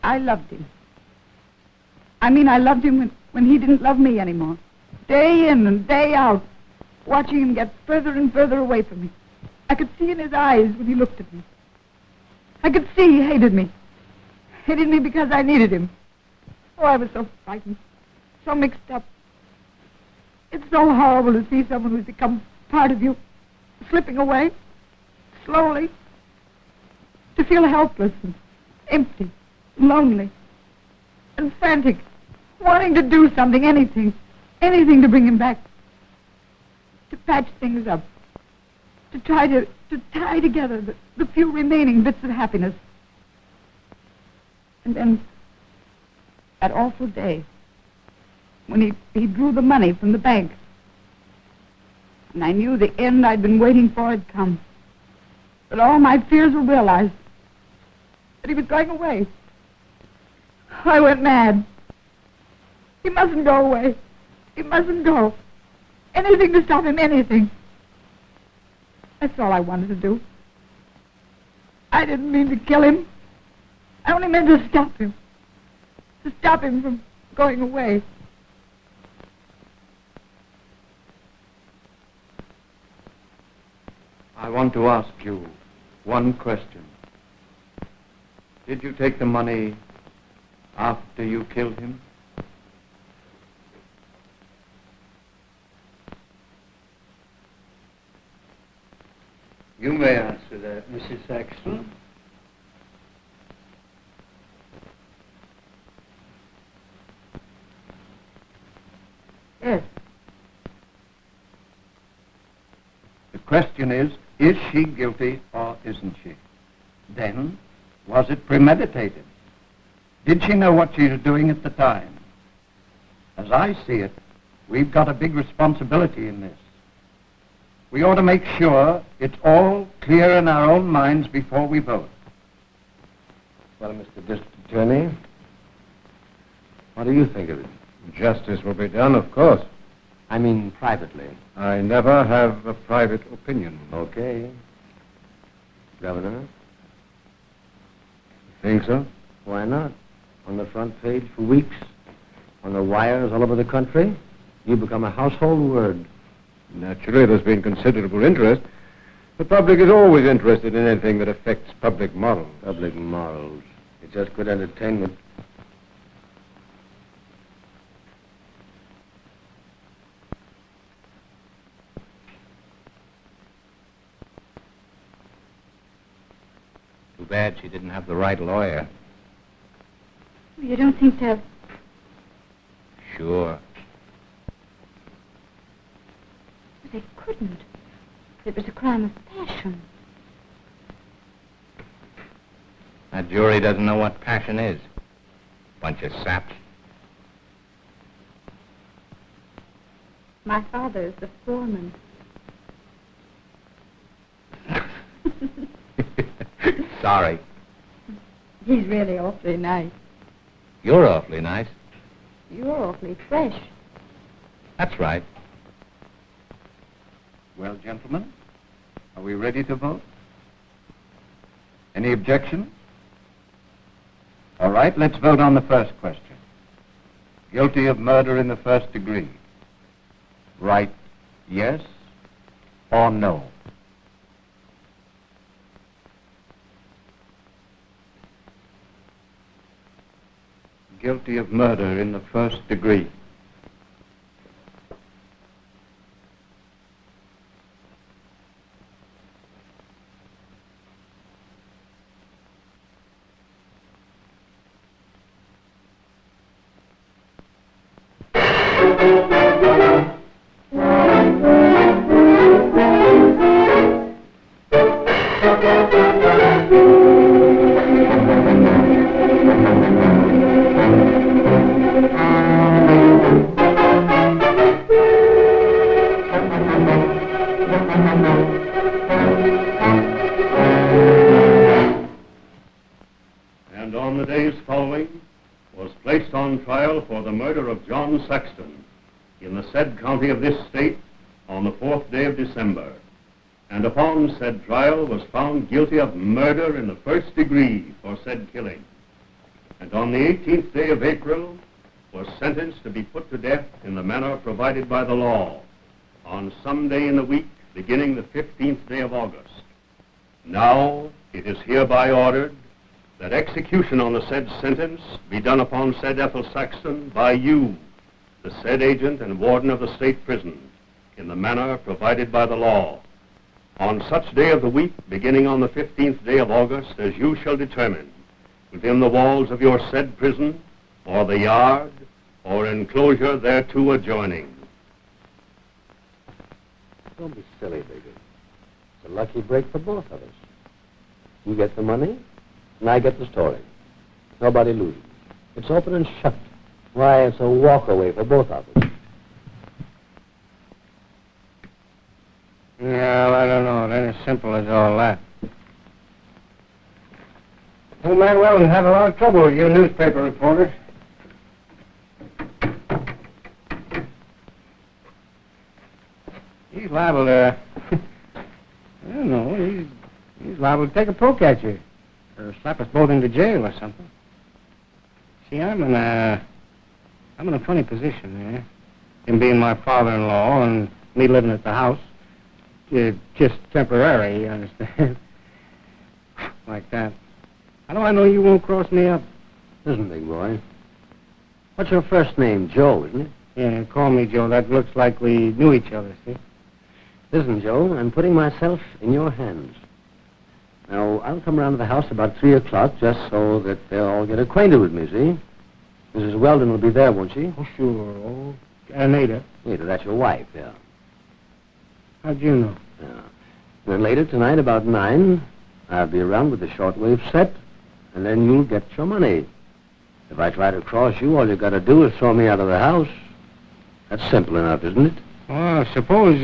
I loved him. I mean, I loved him when he didn't love me anymore. Day in and day out, watching him get further and further away from me. I could see in his eyes when he looked at me. I could see he hated me. Hated me because I needed him. Oh, I was so frightened, so mixed up. It's so horrible to see someone who's become part of you slipping away, slowly. To feel helpless and empty, lonely, and frantic, wanting to do something, anything to bring him back. To patch things up. To try to tie together the few remaining bits of happiness. And then, that awful day, when he drew the money from the bank. And I knew the end I'd been waiting for had come. That all my fears were realized. That he was going away. I went mad. He mustn't go away. He mustn't go. Anything to stop him, anything. That's all I wanted to do. I didn't mean to kill him. I only meant to stop him. To stop him from going away. I want to ask you one question. Did you take the money after you killed him? You may answer that, Mrs. Saxton. Yes. The question is she guilty or isn't she? Then, was it premeditated? Did she know what she was doing at the time? As I see it, we've got a big responsibility in this. We ought to make sure it's all clear in our own minds before we vote. Well, Mr. District Attorney, what do you think of it? Justice will be done, of course. I mean privately. I never have a private opinion. Okay. Governor? Think so? Why not? On the front page for weeks, on the wires all over the country, you become a household word. Naturally, there's been considerable interest. The public is always interested in anything that affects public morals. Public morals. It's just good entertainment. Too bad she didn't have the right lawyer. You don't think so? Sure. They couldn't. It was a crime of passion. That jury doesn't know what passion is. Bunch of saps. My father is the foreman. Sorry. He's really awfully nice. You're awfully nice. You're awfully fresh. That's right. Well, gentlemen, are we ready to vote? Any objections? All right, let's vote on the first question. Guilty of murder in the first degree. Right, yes or no? Guilty of murder in the first degree. And on the days following was placed on trial for the murder of John Saxton in the said county of this state on the 4th day of December, and upon said trial was found guilty of murder in the first degree for said killing. and on the 18th day of April was sentenced to be put to death in the manner provided by the law on some day in the week beginning the 15th day of August. Now it is hereby ordered that execution on the said sentence be done upon said Ethel Saxton by you, the said agent and warden of the state prison, in the manner provided by the law, on such day of the week beginning on the 15th day of August as you shall determine, within the walls of your said prison, or the yard, or enclosure thereto adjoining. Don't be silly, baby. It's a lucky break for both of us. You get the money, and I get the story. Nobody loses. It's open and shut. Why, it's a walk away for both of us. Well, I don't know. It ain't as simple as all that. Old man Weldon had a lot of trouble with you newspaper reporters. He's liable to... I don't know. He's liable to take a poke at you. Or slap us both into jail or something. See, I'm in a funny position here. Him being my father-in-law and me living at the house. Just temporary, you understand? Like that. How do I know you won't cross me up? Listen, big boy. What's your first name? Joe, isn't it? Yeah, call me Joe. That looks like we knew each other, see? Listen, Joe, I'm putting myself in your hands. Now, I'll come around to the house about 3 o'clock just so that they'll all get acquainted with me, see? Mrs. Weldon will be there, won't she? Oh, sure. Oh, Ada. Ada, that's your wife, yeah. How'd you know? Yeah. Then later tonight, about 9, I'll be around with the shortwave set, and then you'll get your money. If I try to cross you, all you got to do is throw me out of the house. That's simple enough, isn't it? Well, suppose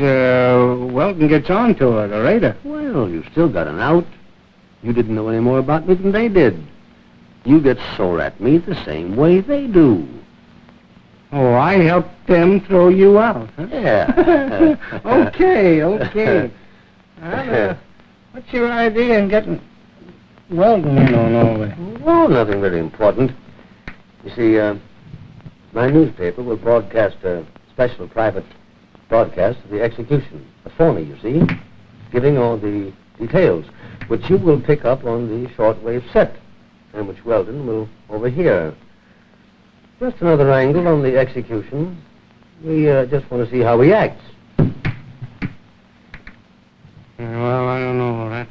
Weldon gets on to it, or Ada. Well, you've still got an out. You didn't know any more about me than they did. You get sore at me the same way they do. Oh, I helped them throw you out, huh? Yeah. Okay. Well, what's your idea in getting Weldon in on all this? Well, nothing very important. You see, my newspaper will broadcast a special private broadcast of the execution. A phony, you see, giving all the details, which you will pick up on the shortwave set, and which Weldon will overhear. Just another angle on the execution. We just want to see how he acts. Well, I don't know.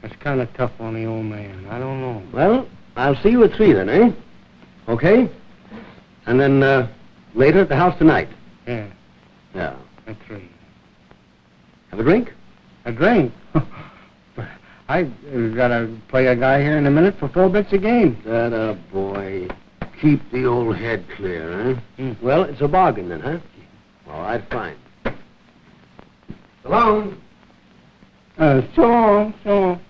That's kind of tough on the old man. I don't know. Well, I'll see you at 3 then, eh? Okay? And then later at the house tonight. Yeah. Yeah. At 3. Have a drink? A drink? I gotta play a guy here in a minute for 4 bits a game. That a boy. Keep the old head clear, huh? Well, it's a bargain then, huh? All right, fine. So long. So long.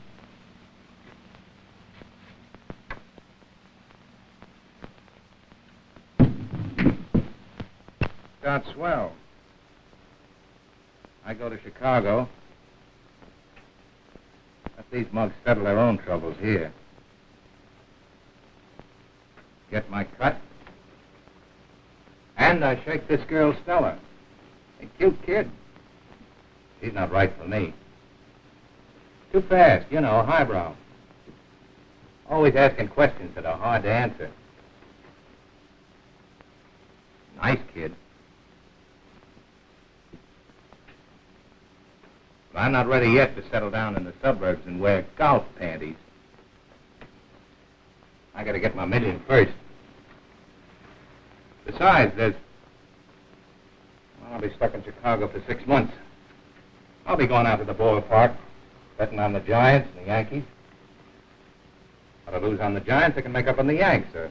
Got swell. I go to Chicago. Let these mugs settle their own troubles here. Get my cut. And I shake this girl, Stella. A cute kid. She's not right for me. Too fast, you know, highbrow. Always asking questions that are hard to answer. Nice kid. But I'm not ready yet to settle down in the suburbs and wear golf panties. I gotta get my $1 million first. Besides, I'll be stuck in Chicago for 6 months. I'll be going out to the ballpark, betting on the Giants and the Yankees. If I lose on the Giants, I can make up on the Yanks, or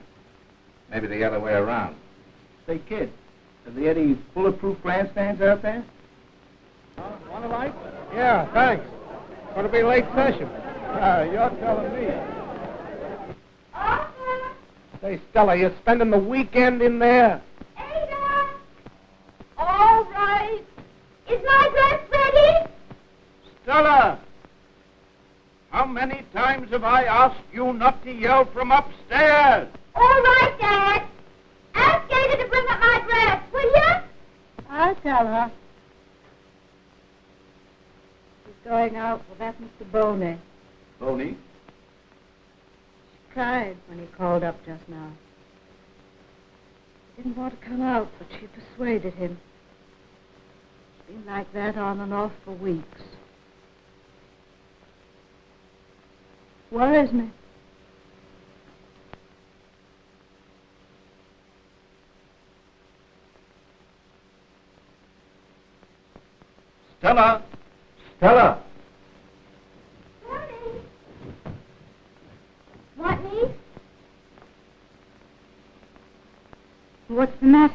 maybe the other way around. Say, kid, are there any bulletproof grandstands out there? Want a light? Yeah, thanks. Gonna be late session. You're telling me. Say, Stella, you're spending the weekend in there? Ada! All right. Is my dress ready? Stella! How many times have I asked you not to yell from upstairs? All right, Dad. Ask Ada to bring up my dress, will you? I'll tell her. She's going out with that Mr. Boney. Boney? She cried when he called up just now. He didn't want to come out, but she persuaded him. It's been like that on and off for weeks. Worries me. Stella! Stella! Morning. Want me? What's the matter?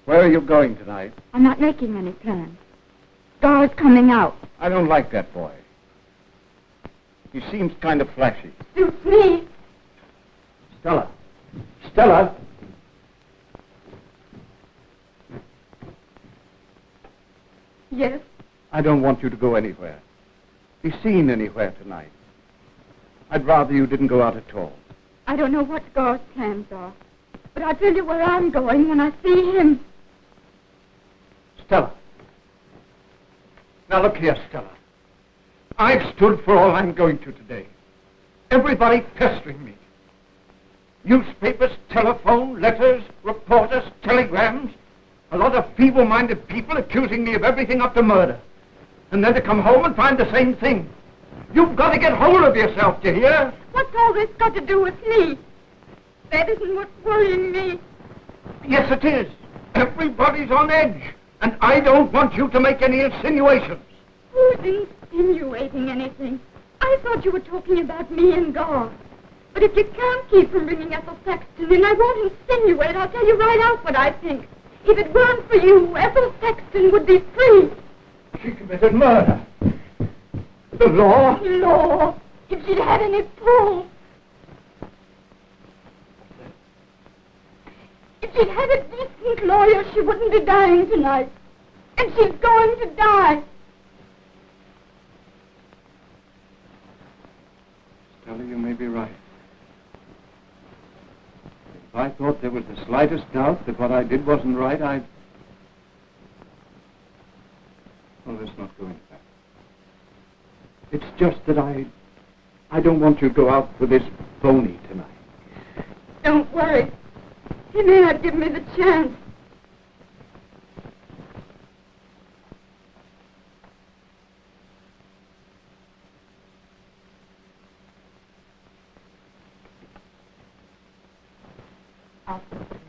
Where are you going tonight? I'm not making any plans. Dora's coming out. I don't like that boy. He seems kind of flashy. Suits me. Stella! Stella! Yes? I don't want you to go anywhere. Be seen anywhere tonight. I'd rather you didn't go out at all. I don't know what Dora's plans are, but I'll tell you where I'm going when I see him. Stella. Now look here, Stella. I've stood for all I'm going to today. Everybody pestering me. Newspapers, telephone, letters, reporters, telegrams. A lot of feeble-minded people accusing me of everything up to murder. And then to come home and find the same thing. You've got to get hold of yourself, do you hear? What's all this got to do with me? That isn't what's worrying me. Yes, it is. Everybody's on edge. And I don't want you to make any insinuations. Who's insinuating anything? I thought you were talking about me and God. But if you can't keep from bringing Ethel Sexton in, I won't insinuate. I'll tell you right out what I think. If it weren't for you, Ethel Sexton would be free. She committed murder. The law? Law, if she'd had any pull. If she'd had a decent lawyer, she wouldn't be dying tonight. And she's going to die. Stella, you may be right. If I thought there was the slightest doubt that what I did wasn't right, I'd... Well, let's not go into that. It's just that I don't want you to go out with this Boney tonight. Don't worry. He may not give me the chance. I'll talk to him.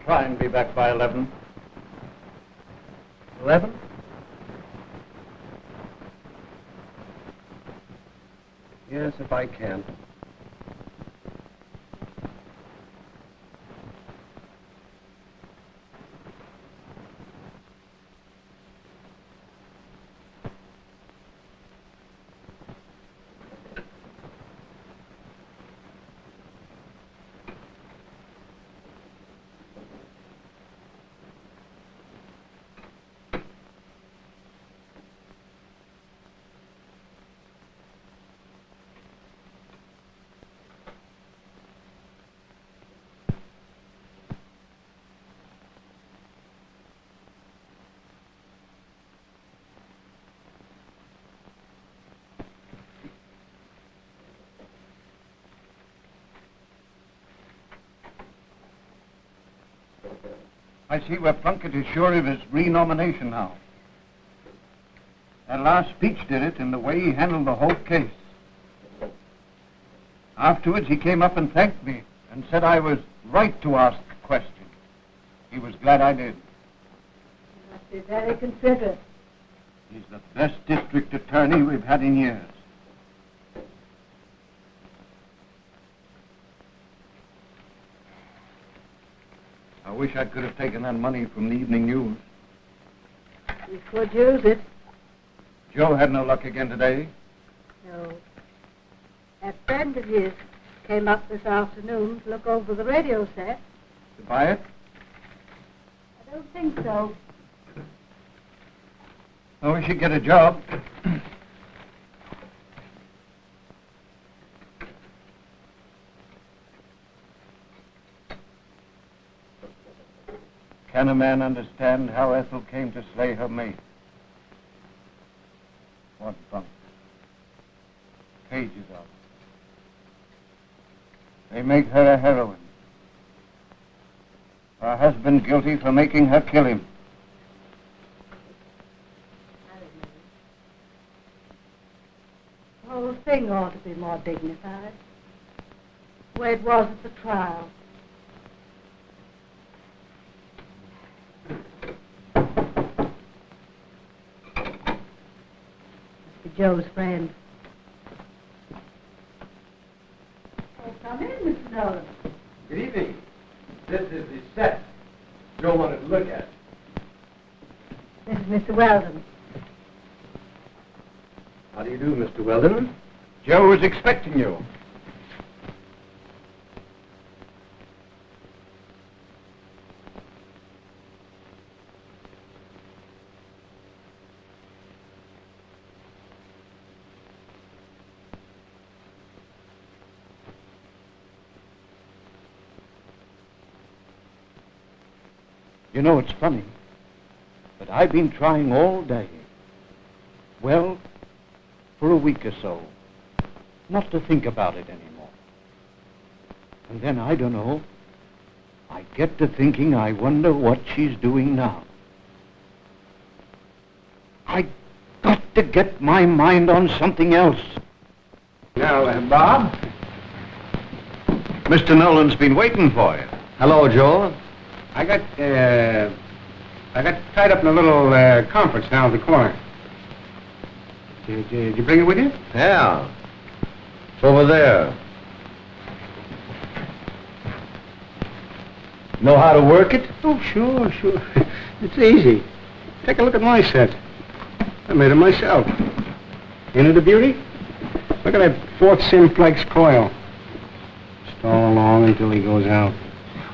Try and be back by 11. 11? Yes, if I can. I see where Plunkett is sure of his renomination now. our speech did it in the way he handled the whole case. Afterwards, he came up and thanked me and said I was right to ask questions. He was glad I did. You must be very considerate. He's the best district attorney we've had in years. I wish I could have taken that money from the Evening News. You could use it. Joe had no luck again today. No. That friend of his came up this afternoon to look over the radio set. To buy it? I don't think so. Oh, we should get a job. Can a man understand how Ethel came to slay her mate? What bunk. Pages of it. They make her a heroine. Her husband guilty for making her kill him. The whole thing ought to be more dignified. The way it was at the trial. Must be Joe's friend. Oh, come in, Mr. Nolan. Good evening. This is the set Joe wanted to look at. This is Mr. Weldon. How do you do, Mr. Weldon? Joe was expecting you. You know, it's funny, but I've been trying all day, well, for a week or so, not to think about it anymore. And then, I don't know, I get to thinking, I wonder what she's doing now. I got to get my mind on something else. Now, Bob? Mr. Nolan's been waiting for you. Hello, Joe. I got tied up in a little conference down at the corner. Did you bring it with you? Yeah. It's over there. Know how to work it? Oh, sure. It's easy. Take a look at my set. I made it myself. Ain't it a beauty? Look at that fourth simplex coil. Stall along until he goes out.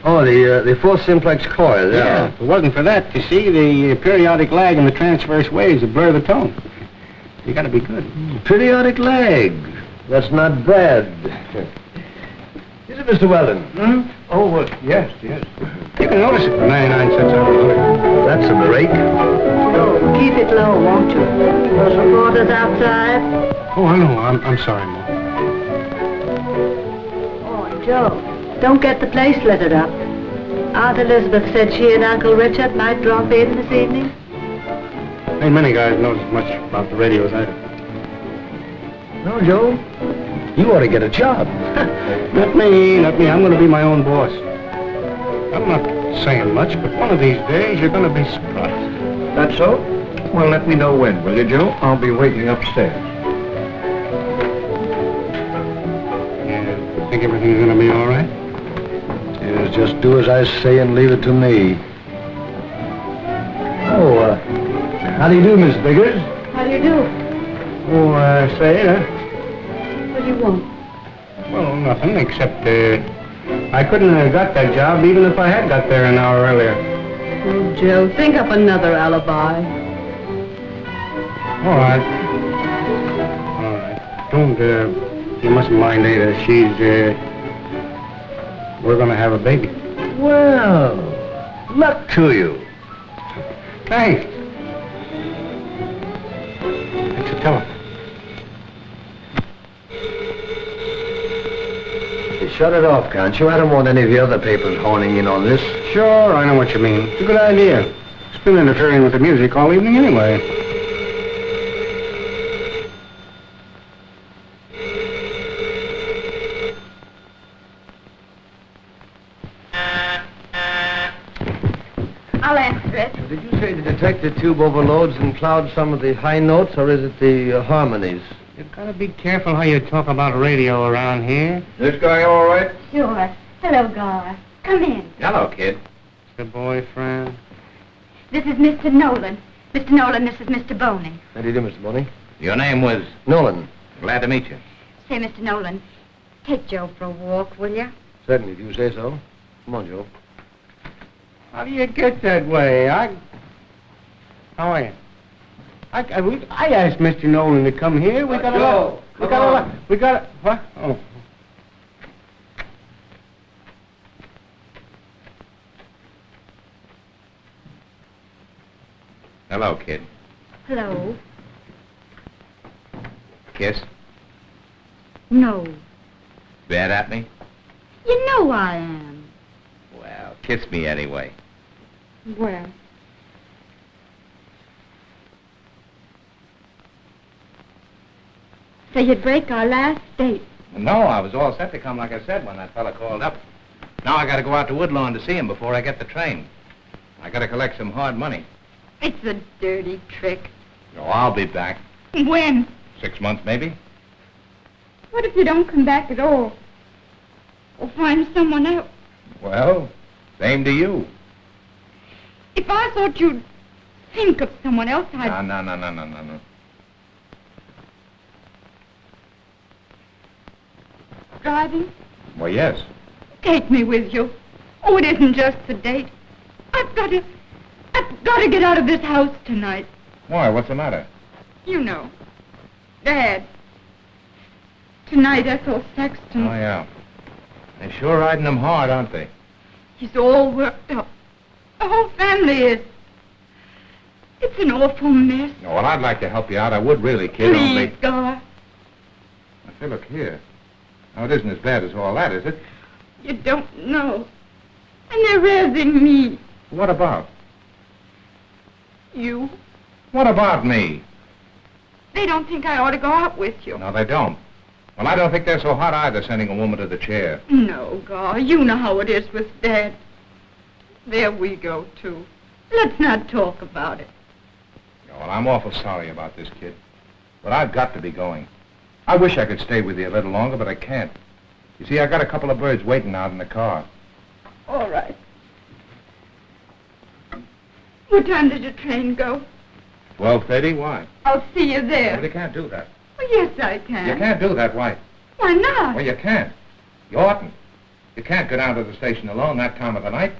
Oh, the fourth simplex coil, yeah. If it wasn't for that, you see, the periodic lag in the transverse waves would blur the tone. You gotta be good. Periodic lag. That's not bad. Is it, Mr. Weldon? Hmm? Oh, yes. You can notice it for 99 cents out of 100. That's a break. Joe, keep it low, won't you? Those reporters outside. Oh, I know. I'm sorry, Ma. Oh, Joe. Don't get the place littered up. Aunt Elizabeth said she and Uncle Richard might drop in this evening. Ain't many guys knows as much about the radio as I do. No, Joe. You ought to get a job. Not me. I'm going to be my own boss. I'm not saying much, but one of these days you're going to be surprised. That's so? Well, let me know when, will you, Joe? I'll be waiting upstairs. Yeah, think everything's going to be all right? Yes, just do as I say and leave it to me. Oh, how do you do, Miss Biggers? How do you do? Oh, say, What do you want? well, nothing, except, I couldn't have got that job even if I had got there an hour earlier. Oh, Joe, think up another alibi. All right. Don't, you mustn't mind Ada. We're going to have a baby. Well, luck to you. Thanks. It's a telephone. You shut it off, can't you? I don't want any of the other papers honing in on this. Sure, I know what you mean. It's a good idea. It's been interfering with the music all evening anyway. afraid the detector tube overloads and clouds some of the high notes, or is it the harmonies? You've got to be careful how you talk about radio around here. This guy all right? Sure. Hello, Gar. Come in. Hello, kid. The boyfriend. This is Mr. Nolan. Mr. Nolan, this is Mr. Boney. How do you do, Mr. Boney? Your name was? Nolan. Glad to meet you. Say, Mr. Nolan, take Joe for a walk, will you? Certainly, if you say so. Come on, Joe. How do you get that way? How are you? I asked Mr. Nolan to come here. We got what? Oh. Hello, kid. Hello. Kiss? No. Bad at me? You know I am. Well, kiss me anyway. Well. So you'd break our last date. No, I was all set to come, like I said, when that fella called up. Now I got to go out to Woodlawn to see him before I get the train. I got to collect some hard money. It's a dirty trick. Oh, I'll be back. When? 6 months, maybe. What if you don't come back at all? Or find someone else? Well, same to you. If I thought you'd think of someone else, I'd... No. Driving? Well, yes. Take me with you. Oh, it isn't just the date. I've got to get out of this house tonight. Why? What's the matter? You know. Dad. Tonight, Ethel Sexton. Oh, yeah. They're sure riding them hard, aren't they? He's all worked up. The whole family is. It's an awful mess. Oh, well, I'd like to help you out. I would really, kid. Please, Gar. Now, say, look here. Now, it isn't as bad as all that, is it? You don't know. And they're raising me. What about? You. What about me? They don't think I ought to go out with you. No, they don't. Well, I don't think they're so hot either, sending a woman to the chair. No, Gar. You know how it is with Dad. There we go, too. Let's not talk about it. Well, I'm awful sorry about this, kid. But I've got to be going. I wish I could stay with you a little longer, but I can't. You see, I got a couple of birds waiting out in the car. All right. What time did your train go? 12:30? Why? I'll see you there. Well, you can't do that. Oh, yes, I can. You can't do that. Why? Why not? Well, you can't. You oughtn't. You can't go down to the station alone that time of the night.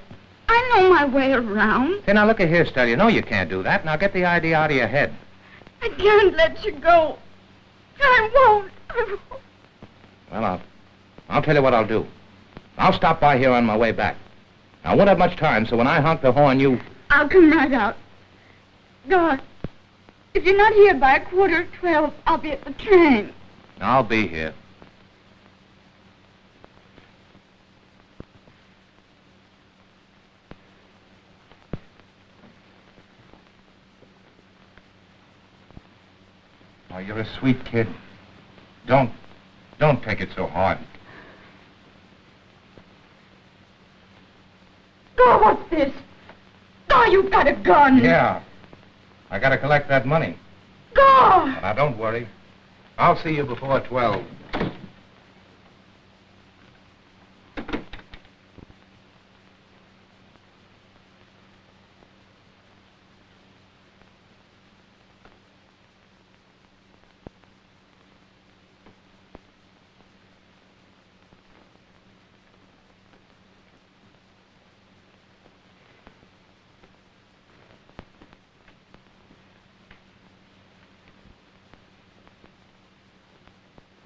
I know my way around. Hey, now, look at here, Stella. You know you can't do that. Now, get the idea out of your head. I can't let you go. I won't. Well, I'll tell you what I'll do. I'll stop by here on my way back. I won't have much time, so when I honk the horn, you... I'll come right out. God, if you're not here by 12:15, I'll be at the train. I'll be here. Oh, you're a sweet kid. Don't take it so hard. God, what's this? God, you've got a gun. Yeah. I gotta collect that money. God! Now, don't worry. I'll see you before 12.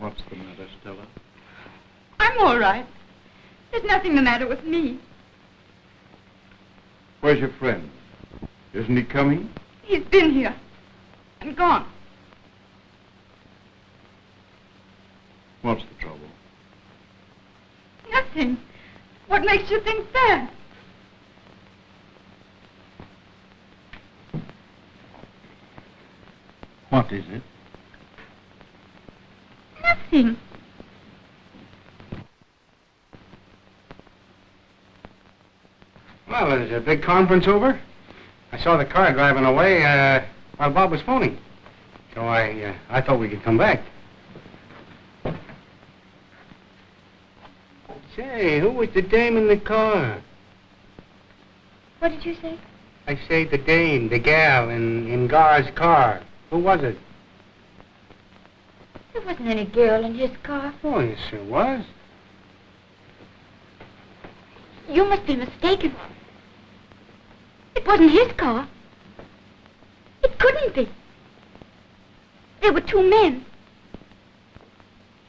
What's the matter, Stella? I'm all right. There's nothing the matter with me. Where's your friend? Isn't he coming? He's been here and gone. What's the trouble? Nothing. What makes you think that? What is it? Nothing. Well, is a big conference over? I saw saw the car driving away while Bob was phoning. So I thought we could come back. Say, who was the dame in the car? What did you say? I say the dame, the gal in Gar's car. Who was it? There wasn't any girl in his car. Oh, yes, there was. You must be mistaken. It wasn't his car. It couldn't be. There were two men.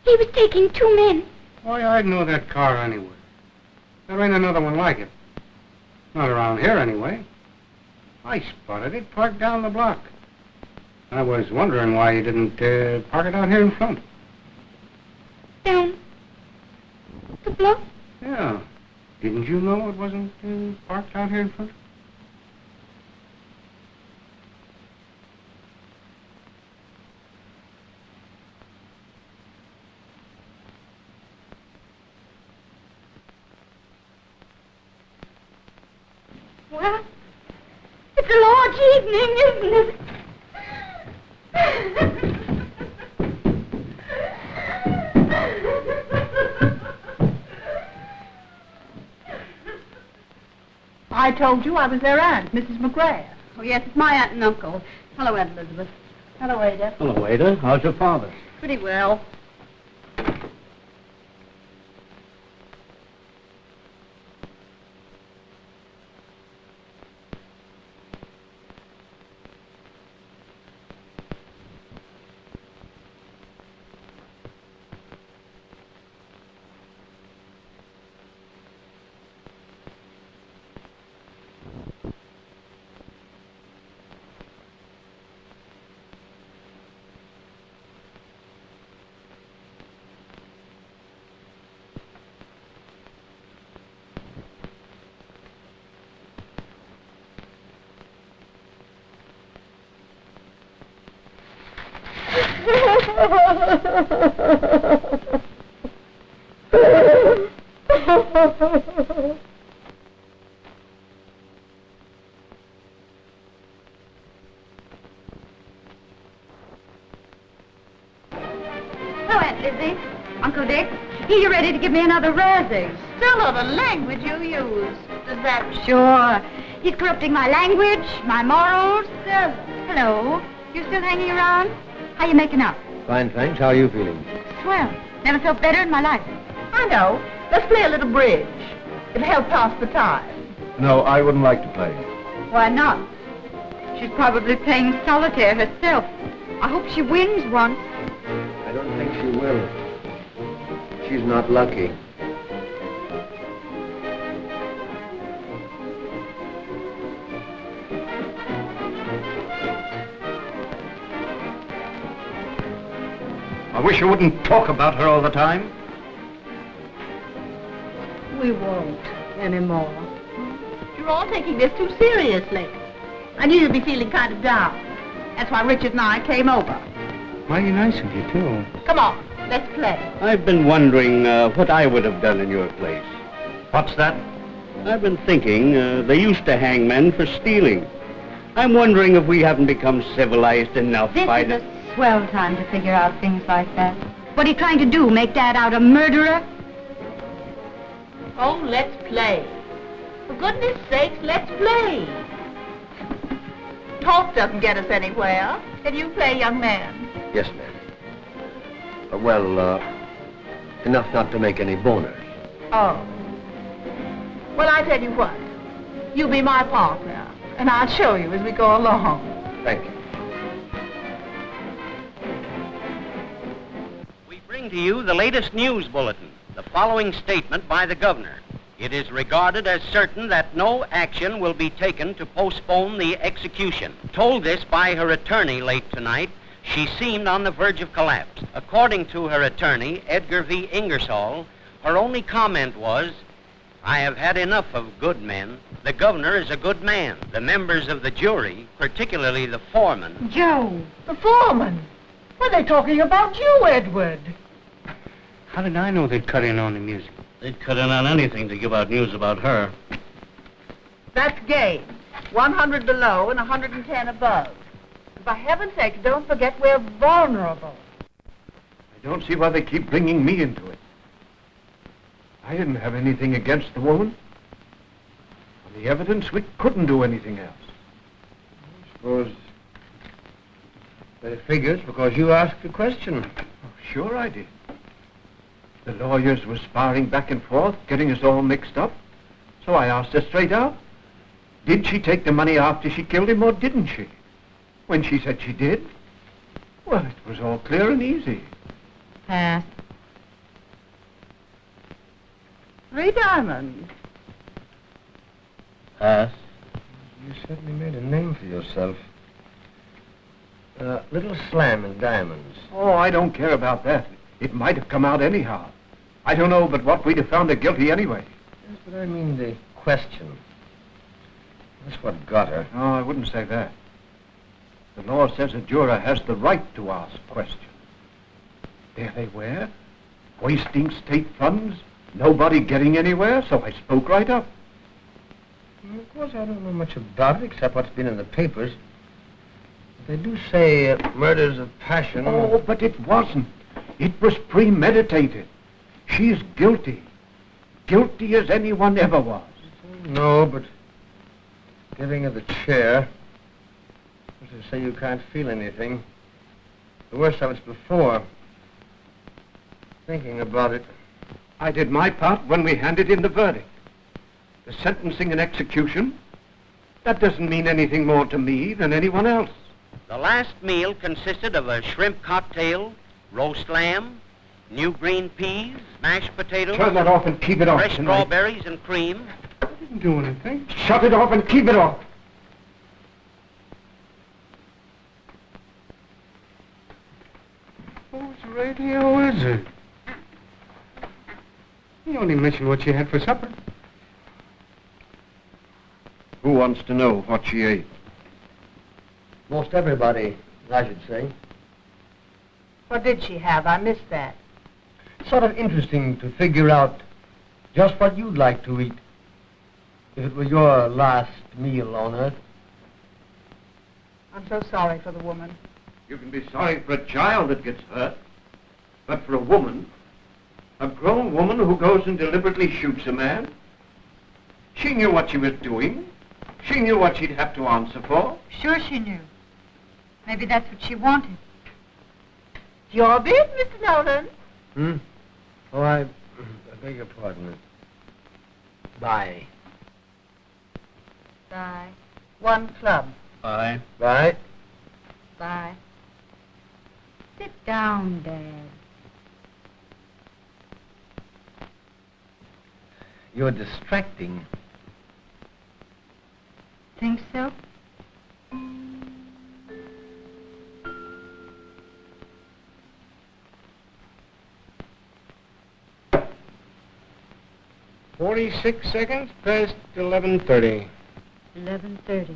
He was taking two men. Why, I'd know that car anywhere. There ain't another one like it. Not around here, anyway. I spotted it parked down the block. I was wondering why you didn't park it out here in front. Down the block? Yeah. Didn't you know it wasn't parked out here in front? Well, it's a large evening, isn't it? I told you I was their aunt, Mrs. McGrath. Oh, yes, it's my aunt and uncle. Hello, Aunt Elizabeth. Hello, Ada. Hello, Ada. How's your father? Pretty well. Hello, Aunt Lizzie. Uncle Dick, here you're ready to give me another razzing. Still of the language you use. Does that... Sure. He's corrupting my language, my morals. Hello. You still hanging around? How you making out? Fine, thanks. How are you feeling? Swell. Never felt better in my life. I know. Let's play a little bridge. It'll help pass the time. No, I wouldn't like to play. Why not? She's probably playing solitaire herself. I hope she wins once. I don't think she will. She's not lucky. I wish you wouldn't talk about her all the time. We won't anymore. You're all taking this too seriously. I knew you'd be feeling kind of down. That's why Richard and I came over. Mighty nice of you, too. Come on, let's play. I've been wondering what I would have done in your place. What's that? I've been thinking they used to hang men for stealing. I'm wondering if we haven't become civilized enough This by is a swell time to figure out things like that. What are you trying to do, make Dad out a murderer? Oh, let's play. For goodness sakes, let's play. Talk doesn't get us anywhere. Can you play, young man? Yes, ma'am. Enough not to make any boners. Oh. Well, I tell you what. You be my partner, and I'll show you as we go along. Thank you. We bring to you the latest news bulletin. The following statement by the governor. It is regarded as certain that no action will be taken to postpone the execution. Told this by her attorney late tonight, she seemed on the verge of collapse. According to her attorney, Edgar V. Ingersoll, her only comment was, "I have had enough of good men. The governor is a good man. The members of the jury, particularly the foreman..." Joe. The foreman? Were they talking about you, Edward? How did I know they'd cut in on the music? They'd cut in on anything to give out news about her. That's game. 100 below and 110 above. And for heaven's sake, don't forget we're vulnerable. I don't see why they keep bringing me into it. I didn't have anything against the woman. On the evidence, we couldn't do anything else. I suppose that it figures because you asked the question. Oh, sure I did. The lawyers were sparring back and forth, getting us all mixed up. So I asked her straight out, did she take the money after she killed him or didn't she? When she said she did, well, it was all clear and easy. Pass. 3 diamonds. Pass. You certainly made a name for yourself. Little slam in diamonds. Oh, I don't care about that. It might have come out anyhow. I don't know but what we'd have found her guilty anyway. Yes, but I mean the question. That's what got her. No, I wouldn't say that. The law says a juror has the right to ask questions. There they were, wasting state funds, nobody getting anywhere, so I spoke right up. Well, of course, I don't know much about it except what's been in the papers. They do say murders of passion. Oh, but it wasn't. It was premeditated. She's guilty. Guilty as anyone ever was. No, but giving her the chair, as to say you can't feel anything. The worst of it's before. Thinking about it. I did my part when we handed in the verdict. The sentencing and execution, that doesn't mean anything more to me than anyone else. The last meal consisted of a shrimp cocktail, roast lamb, new green peas, mashed potatoes. Turn that off and keep it off fresh tonight. strawberries and cream. I didn't do anything. Shut it off and keep it off. Whose radio is it? You only mentioned what she had for supper. Who wants to know what she ate? Most everybody, I should say. What did she have? I missed that. Sort of interesting to figure out just what you'd like to eat if it were your last meal on Earth. I'm so sorry for the woman. You can be sorry for a child that gets hurt, but for a woman, a grown woman who goes and deliberately shoots a man, she knew what she was doing. She knew what she'd have to answer for. Sure she knew. Maybe that's what she wanted. Your bid, Mr. Nolan. Oh, I beg your pardon. Bye. Bye. 1 club. Bye. Bye. Bye. Sit down, Dad. You're distracting. Think so? "46 seconds past 11:30. 11:30.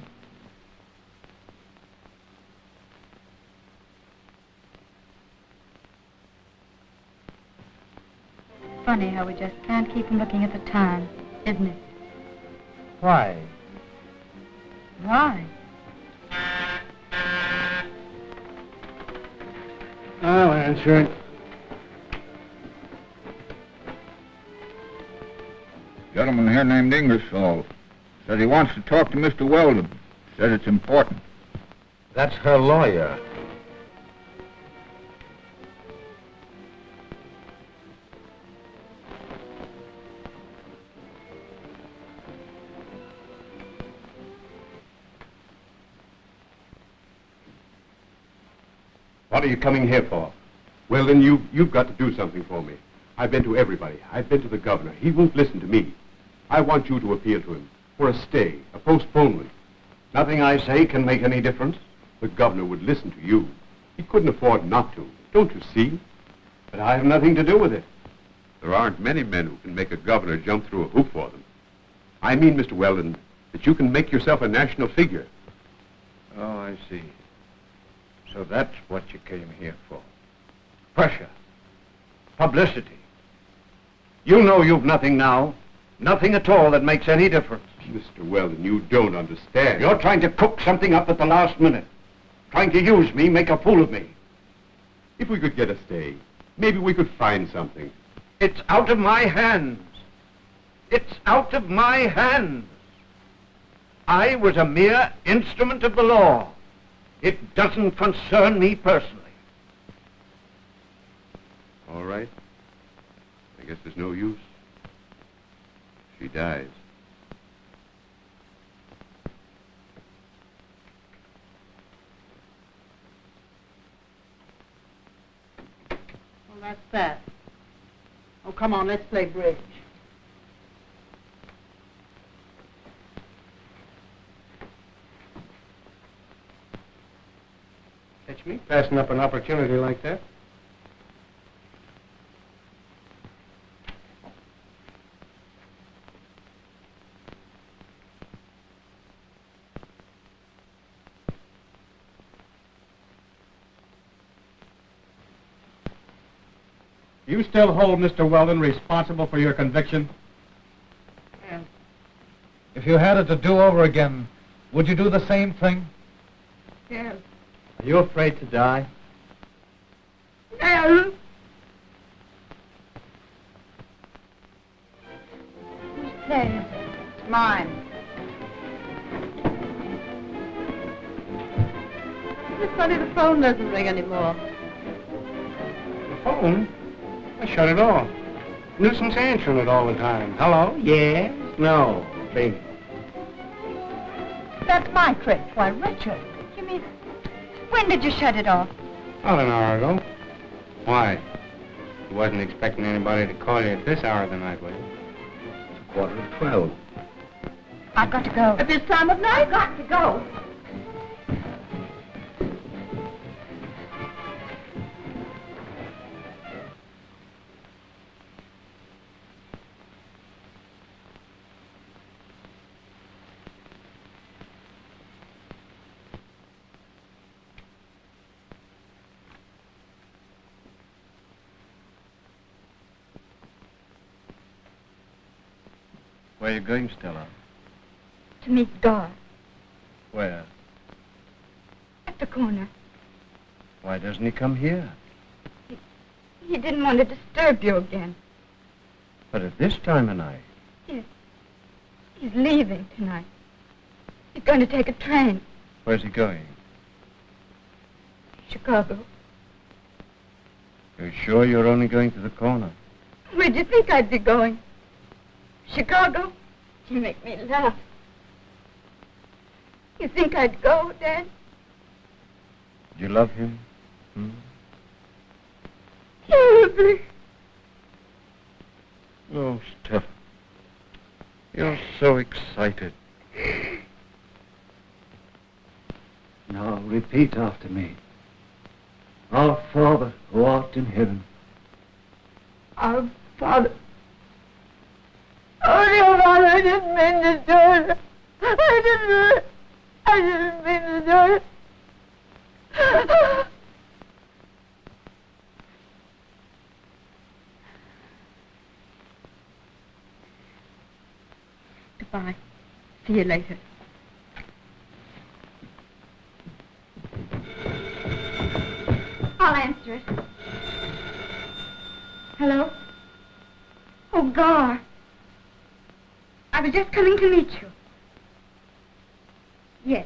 Funny how we just can't keep from looking at the time, isn't it? Why? Why? I'll answer it. Gentleman here named Ingersoll says he wants to talk to Mr. Weldon. Says it's important. That's her lawyer. What are you coming here for? Well, then you've got to do something for me. I've been to everybody. I've been to the governor. He won't listen to me. I want you to appeal to him for a stay, a postponement. Nothing I say can make any difference. The governor would listen to you. He couldn't afford not to. Don't you see? But I have nothing to do with it. There aren't many men who can make a governor jump through a hoop for them. I mean, Mr. Weldon, that you can make yourself a national figure. Oh, I see. So that's what you came here for. Pressure. Publicity. You know you've nothing now. Nothing at all that makes any difference. Mr. Weldon, you don't understand. You're trying to cook something up at the last minute. Trying to use me, make a fool of me. If we could get a stay, maybe we could find something. It's out of my hands. It's out of my hands. I was a mere instrument of the law. It doesn't concern me personally. All right. I guess there's no use. She dies. Well, that's that. Oh, come on, let's play bridge. Catch me passing up an opportunity like that. You still hold Mr. Weldon responsible for your conviction? Yes. If you had it to do over again, would you do the same thing? Yes. Are you afraid to die? Yes. Whose plane is it? It's mine. It's funny the phone doesn't ring anymore. The phone? I shut it off. Nuisance answering it all the time. Hello? Yes? No. Baby. That's my trick. Why, Richard. You mean, when did you shut it off? About an hour ago. Why? You wasn't expecting anybody to call you at this hour of the night, was you? It's 11:45. I've got to go. At this time of night? I've got to go. Where are you going, Stella? To meet Gar Where? at the corner. Why doesn't he come here? He didn't want to disturb you again. But at this time of night. He's leaving tonight. He's going to take a train. Where's he going? Chicago. You're sure you're only going to the corner? Where'd you think I'd be going? Chicago? You make me laugh. You think I'd go, Dad? Do you love him? Terribly. Oh, Stella. You're so excited. Now repeat after me. Our Father, who art in heaven. Our Father. Oh, dear Father, I didn't mean to do it. I didn't mean to do it. Goodbye. See you later. I'll answer it. Hello? Oh, Gar. I was just coming to meet you. Yes.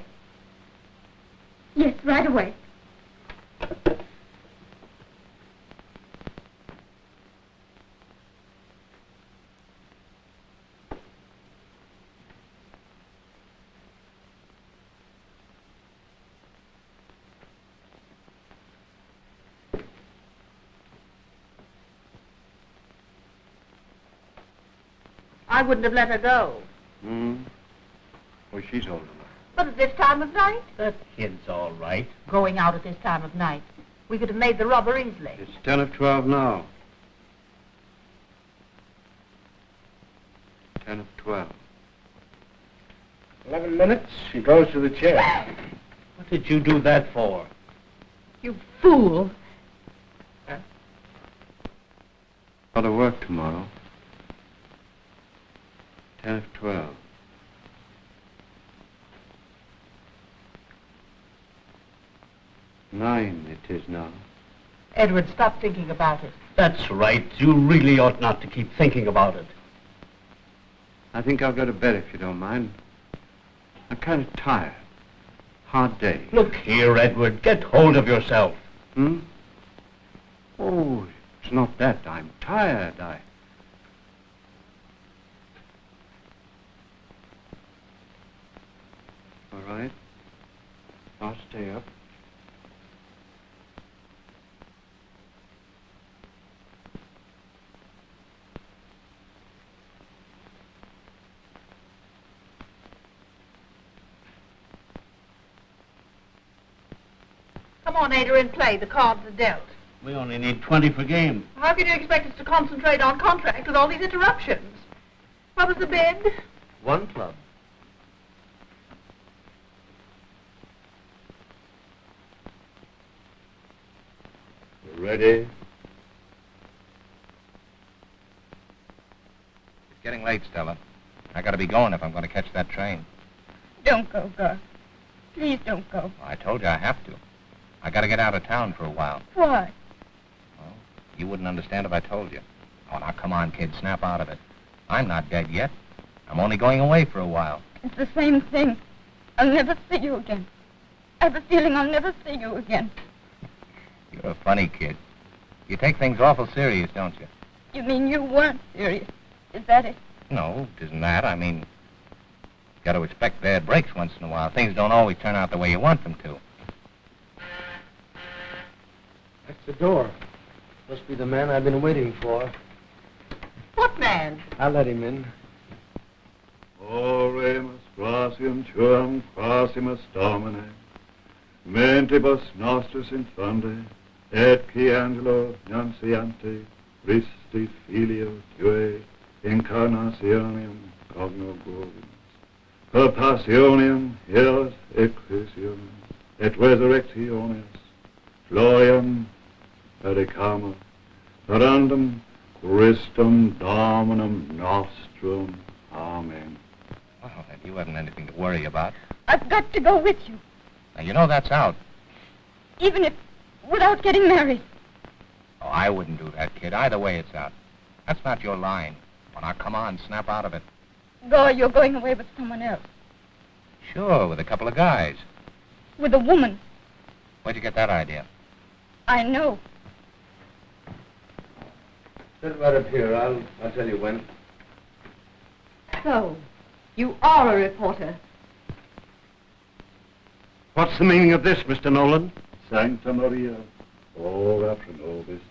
Yes, right away. I wouldn't have let her go. Well, she's old enough. But at this time of night? That kid's all right. Going out at this time of night. We could have made the rubber easily. It's 10 of 12 now. 10 of 12. 11 minutes, she goes to the chair. What did you do that for? You fool. Got to work tomorrow. 10 of 12. 9 it is now. Edward, stop thinking about it. That's right. You really ought not to keep thinking about it. I think I'll go to bed if you don't mind. I'm kind of tired. Hard day. Look here, Edward. Get hold of yourself. Hmm? Oh, it's not that. I'm tired. All right. I'll stay up. Come on, Ada, and play. The cards are dealt. We only need 20 per game. How can you expect us to concentrate on contract with all these interruptions? What was the bid? 1 club. You ready? It's getting late, Stella. I gotta be going if I'm gonna catch that train. Don't go, Gus. Please don't go. I told you I have to. I gotta get out of town for a while. Why? Well, you wouldn't understand if I told you. Oh, now come on, kid, snap out of it. I'm not dead yet. I'm only going away for a while. It's the same thing. I'll never see you again. I have a feeling I'll never see you again. You're a funny kid. You take things awful serious, don't you? You mean you weren't serious? Is that it? No, it isn't that. I mean, you got to expect bad breaks once in a while. Things don't always turn out the way you want them to. That's the door. Must be the man I've been waiting for. What man? I'll let him in. Oremus gratium tuum quasimus Domine, mentibus nostris infunde, et qui angelo nunciante, Christi filio tue, incarnationem cognogovimus, per passionem eos et crucium, et resurrectionis, gloriam predicamur, perandum Christum Dominum nostrum. Amen. Well, then you haven't anything to worry about. I've got to go with you, Now, you know that's out. even if without getting married. Oh, I wouldn't do that, kid. Either way, it's out. That's not your line. Well, now, come on, snap out of it. Go, you're going away with someone else. Sure, with a couple of guys. With a woman. Where'd you get that idea? I know. Sit right up here. I'll tell you when. So, you are a reporter. What's the meaning of this, Mr. Nolan? Sancta Maria, ora pro nobis.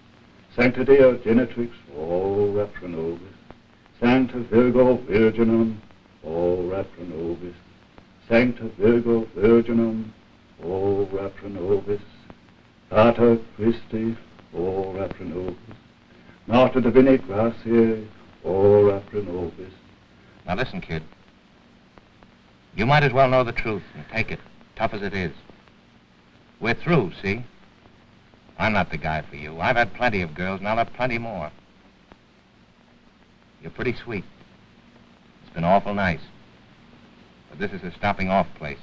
Sancta Deo Genetrix, ora pro nobis. Sancta Virgo Virginum, ora pro nobis. Sancta Virgo Virginum, ora pro nobis. Pater Christi, ora pro nobis. Mater Divinae Gratiae, ora pro nobis. Now, listen, kid. You might as well know the truth and take it, tough as it is. We're through, see? I'm not the guy for you. I've had plenty of girls, and I'll have plenty more. You're pretty sweet. It's been awful nice. But this is a stopping-off place.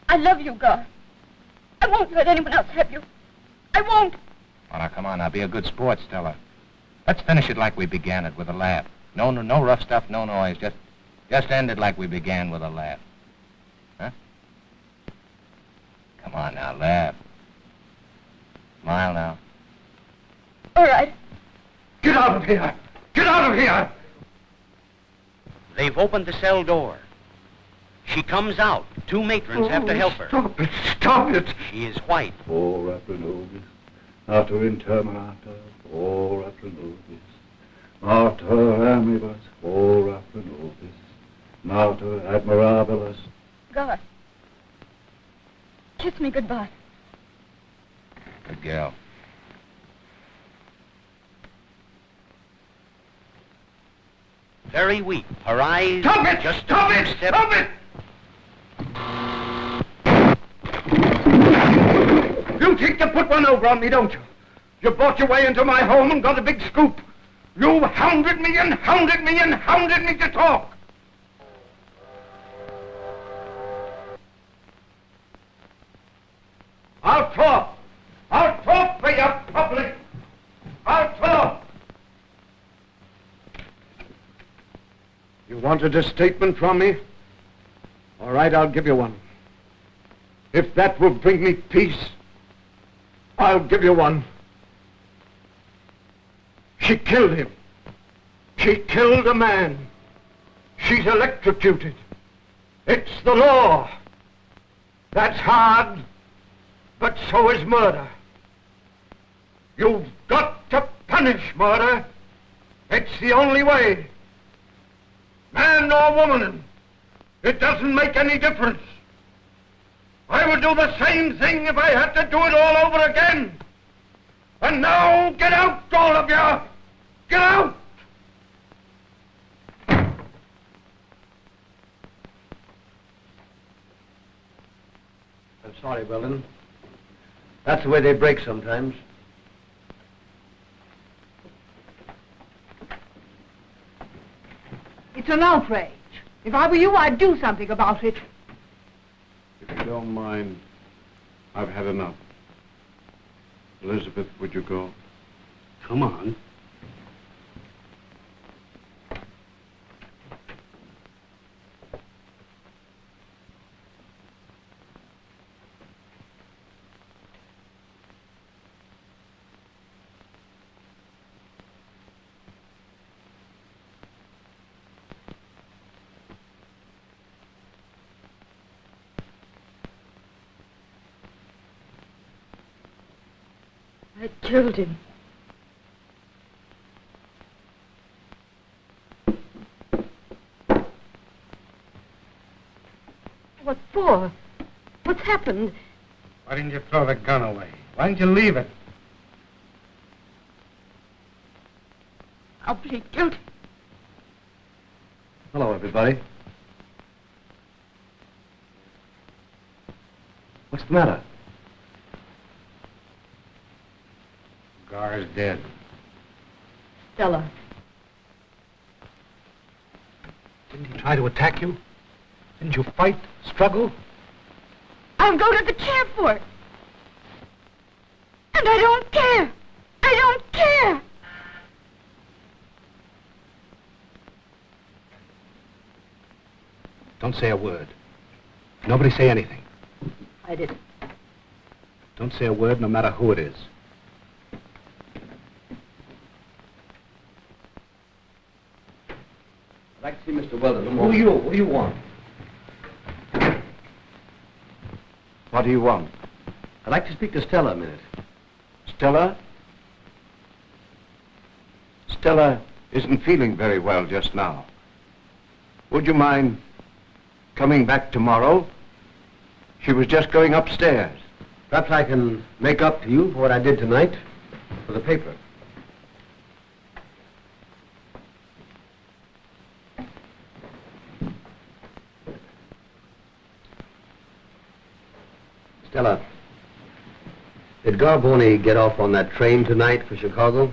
I love you, Gar. I won't let anyone else have you. I won't. Oh, now, come on, now, be a good sport, Stella. Let's finish it like we began it, with a laugh. No rough stuff, no noise. Just end it like we began, with a laugh. Huh? Come on now, laugh. Smile now. All right. Get out of here! Get out of here! They've opened the cell door. She comes out. 2 matrons have to help her. Stop it! Stop it! She is white. Ora pro nobis. Natur interminata, ora pro nobis. Mater amibus, ora pro nobis. Mater admirabilis. Gar. Kiss me goodbye. Good girl. Very weak. Her eyes... Stop it! Just Stop a it! few steps- Stop it! You think to put one over on me, don't you? You bought your way into my home and got a big scoop. You hounded me and hounded me and hounded me to talk. I'll talk. I'll talk for you, public. I'll talk. You wanted a statement from me? All right, I'll give you one. If that will bring me peace, I'll give you one. She killed him. She killed a man. She's electrocuted. It's the law. That's hard, but so is murder. You've got to punish murder. It's the only way. Man or woman, it doesn't make any difference. I would do the same thing if I had to do it all over again. And now, get out, all of you! Get out! I'm sorry, Weldon. That's the way they break sometimes. It's an outrage. If I were you, I'd do something about it. If you don't mind, I've had enough. Elizabeth, would you go? Come on. I killed him. What for? What's happened? Why didn't you throw the gun away? Why didn't you leave it? I'll plead guilty. Hello, everybody. What's the matter? Gar's dead. Stella. Didn't he try to attack you? Didn't you fight, struggle? I'll go to the camp for it. And I don't care. I don't care. Don't say a word. Nobody say anything. I didn't. Don't say a word, no matter who it is. I'd like to see Mr. Weldon. Who are you? What do you want? What do you want? I'd like to speak to Stella a minute. Stella? Stella isn't feeling very well just now. Would you mind coming back tomorrow? She was just going upstairs. Perhaps I can make up to you for what I did tonight for the paper. Stella, did Garboni get off on that train tonight for Chicago?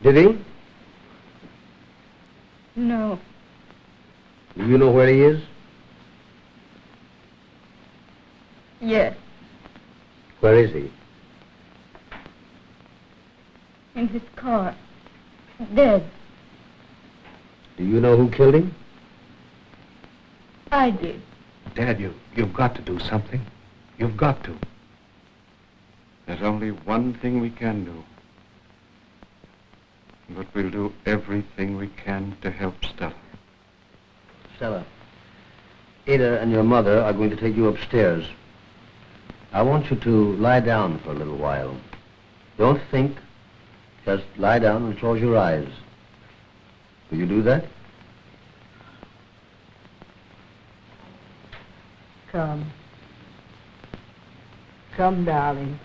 Did he? No. Do you know where he is? Yes. Where is he? In his car. Dead. Do you know who killed him? I did. Dad, you've got to do something. You've got to. There's only one thing we can do. But we'll do everything we can to help Stella. Stella, Ada and your mother are going to take you upstairs. I want you to lie down for a little while. Don't think. Just lie down and close your eyes. Will you do that? Come. Come, darling.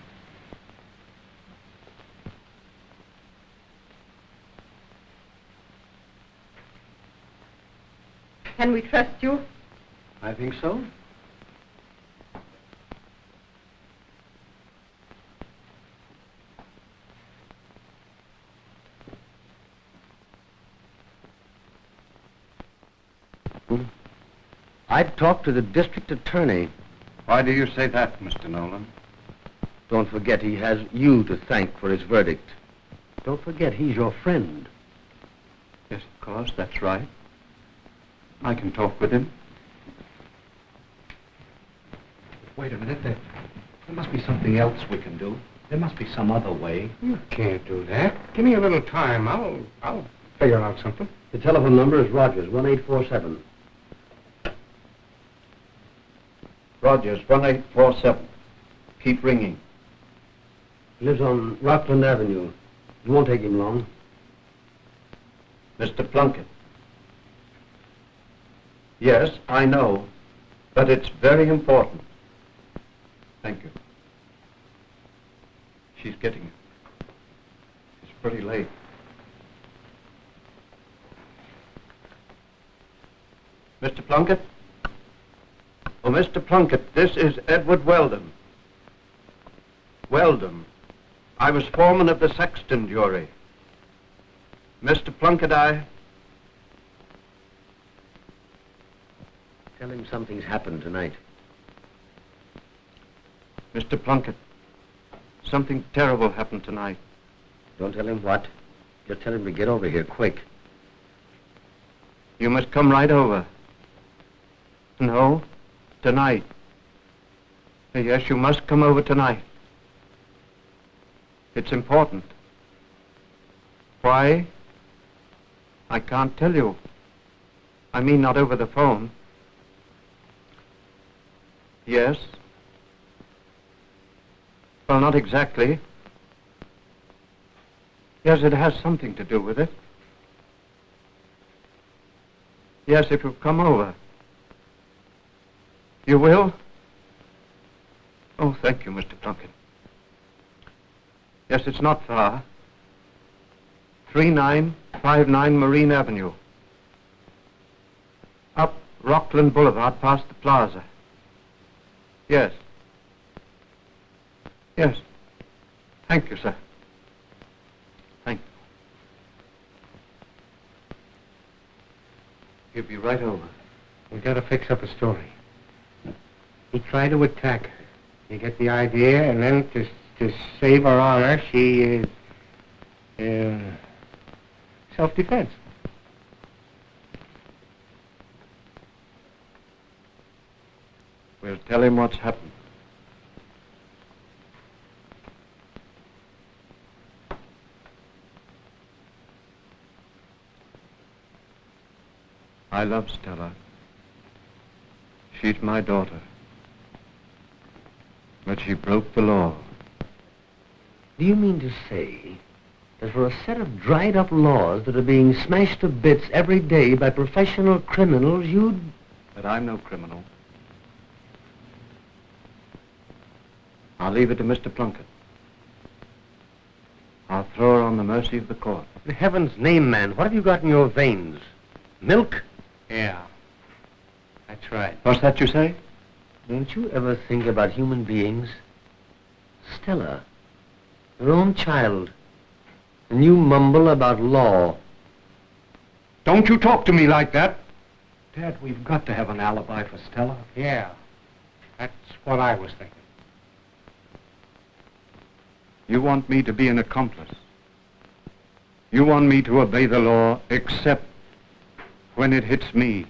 Can we trust you? I think so. I'd talk to the district attorney. Why do you say that, Mr. Nolan? Don't forget he has you to thank for his verdict. Don't forget he's your friend. Yes, of course, that's right. I can talk with him. Wait a minute. There must be something else we can do. There must be some other way. You can't do that. Give me a little time. I'll figure out something. The telephone number is Rogers, 1847. Rogers, 1847. Keep ringing. He lives on Rockland Avenue. It won't take him long. Mr. Plunkett. Yes, I know, but it's very important. Thank you. She's getting it. It's pretty late. Mr. Plunkett? Oh, Mr. Plunkett, this is Edward Weldon. Weldon. I was foreman of the Sexton jury. Mr. Plunkett, Tell him something's happened tonight. Mr. Plunkett, something terrible happened tonight. Don't tell him what. Just tell him to get over here, quick. You must come right over. No, tonight. Yes, you must come over tonight. It's important. Why? I can't tell you. I mean, not over the phone. Yes. Well, not exactly. Yes, it has something to do with it. Yes, if you'll come over. You will? Oh, thank you, Mr. Plunkett. Yes, it's not far. 3959 Marine Avenue. Up Rockland Boulevard past the plaza. Yes. Yes. Thank you, sir. Thank you. He'll be right over. We've got to fix up a story. He tried to attack her. You get the idea? And then to save her honor, she self-defense. We'll tell him what's happened. I love Stella. She's my daughter. But she broke the law. Do you mean to say that for a set of dried-up laws that are being smashed to bits every day by professional criminals, you'd... But I'm no criminal. I'll leave it to Mr. Plunkett. I'll throw her on the mercy of the court. In heaven's name, man, what have you got in your veins? Milk? Yeah. That's right. What's that you say? Don't you ever think about human beings? Stella, your own child. And you mumble about law. Don't you talk to me like that. Dad, we've got to have an alibi for Stella. Yeah. That's what I was thinking. You want me to be an accomplice. You want me to obey the law, except when it hits me,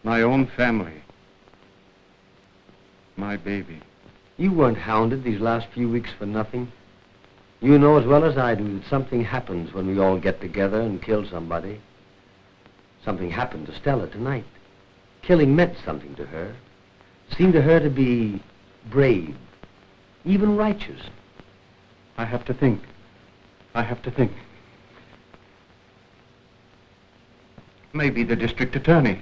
my own family, my baby. You weren't hounded these last few weeks for nothing. You know as well as I do that something happens when we all get together and kill somebody. Something happened to Stella tonight. Killing meant something to her. Seemed to her to be brave, even righteous. I have to think. I have to think. Maybe the district attorney.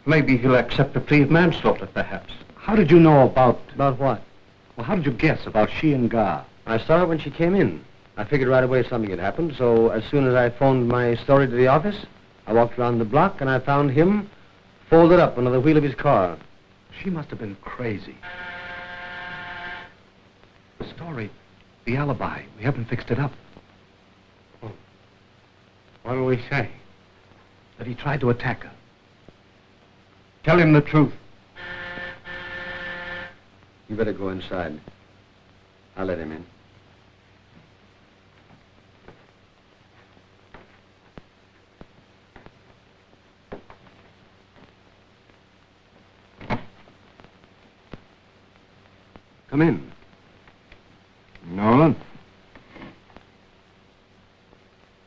Maybe he'll accept a plea of manslaughter, perhaps. How did you know about... About what? Well, how did you guess about she and Gar? I saw her when she came in. I figured right away something had happened, so as soon as I phoned my story to the office, I walked around the block and I found him folded up under the wheel of his car. She must have been crazy. The story, the alibi, we haven't fixed it up. Oh. What do we say? That he tried to attack her. Tell him the truth. You better go inside. I'll let him in. Come in. Nolan?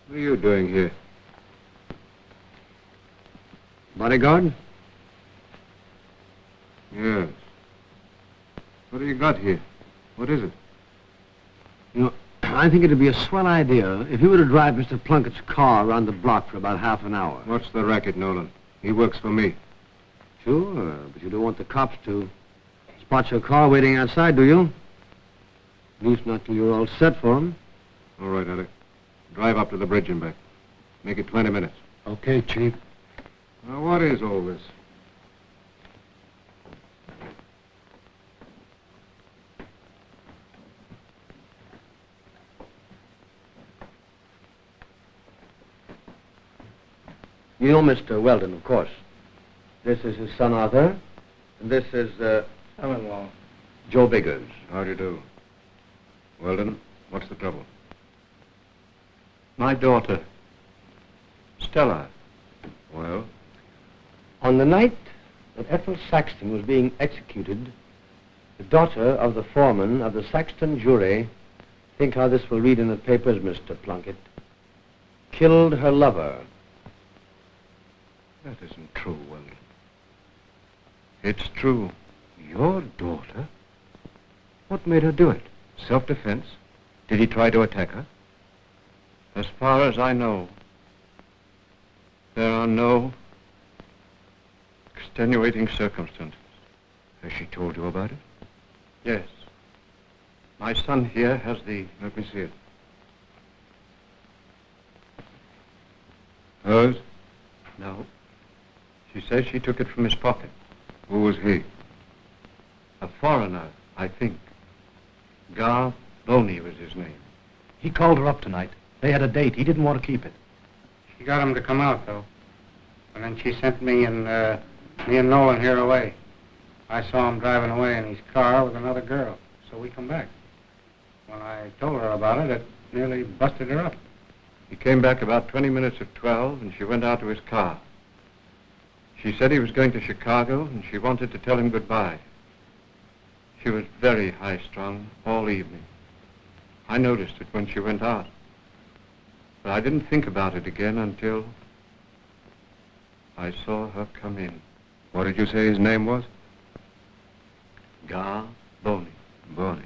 What are you doing here? Bodyguard? Yes. What have you got here? What is it? You know, I think it'd be a swell idea if you were to drive Mr. Plunkett's car around the block for about half an hour. What's the racket, Nolan? He works for me. Sure, but you don't want the cops to spot your car waiting outside, do you? At least not till you're all set for them. All right, Ellie. Drive up to the bridge and back. Make it 20 minutes. Okay, Chief. Now, what is all this? You know Mr. Weldon, of course. This is his son, Arthur. And this is, Son-in-law. Joe Biggers. How do you do? Weldon, what's the trouble? My daughter. Stella. Well? On the night that Ethel Saxton was being executed, the daughter of the foreman of the Saxton jury, think how this will read in the papers, Mr. Plunkett, killed her lover. That isn't true, Weldon. It's true. Your daughter? What made her do it? Self-defense? Did he try to attack her? As far as I know, there are no extenuating circumstances. Has she told you about it? Yes. My son here has the... Let me see it. Hers? No. She says she took it from his pocket. Who was he? A foreigner, I think. Gar Boney was his name. He called her up tonight. They had a date. He didn't want to keep it. She got him to come out, though. And then she sent me and Nolan here away. I saw him driving away in his car with another girl, so we come back. When I told her about it, it nearly busted her up. He came back about 20 minutes of 12, and she went out to his car. She said he was going to Chicago, and she wanted to tell him goodbye. She was very high-strung all evening. I noticed it when she went out. But I didn't think about it again until I saw her come in. What did you say his name was? Gar Boney. Boney.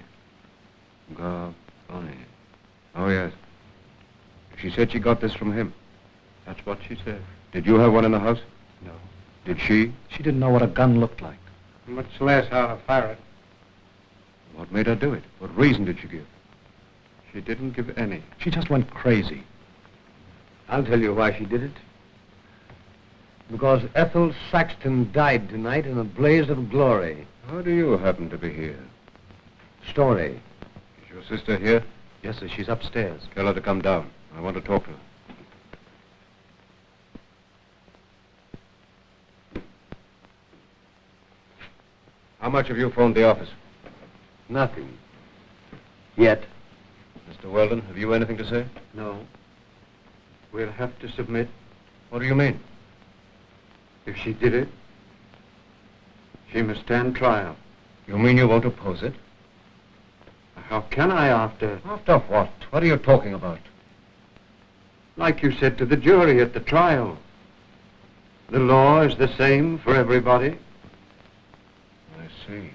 Gar Boney. Oh, yes. She said she got this from him. That's what she said. Did you have one in the house? No. Did she? She didn't know what a gun looked like. Much less how to fire it. What made her do it? What reason did she give? She didn't give any. She just went crazy. I'll tell you why she did it. Because Ethel Saxton died tonight in a blaze of glory. How do you happen to be here? Story. Is your sister here? Yes, sir. She's upstairs. Tell her to come down. I want to talk to her. How much have you phoned the office? Nothing. Yet. Mr. Weldon, have you anything to say? No. We'll have to submit. What do you mean? If she did it, she must stand trial. You mean you won't oppose it? How can I after... After what? What are you talking about? Like you said to the jury at the trial. The law is the same for everybody. I see.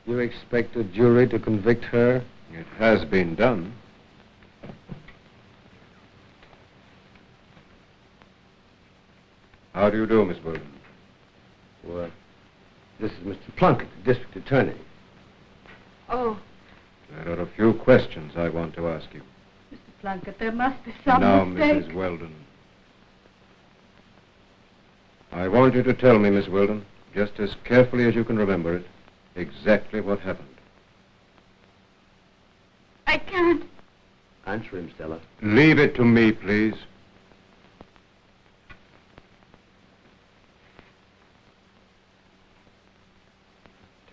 You expect a jury to convict her? It has been done. How do you do, Miss Weldon? Well, this is Mr. Plunkett, the district attorney. Oh, There are a few questions I want to ask you. Mr. Plunkett, there must be some Now, mistake. Mrs. Weldon. I want you to tell me, Miss Weldon, just as carefully as you can remember it, exactly what happened. I can't. Answer him, Stella. Leave it to me, please.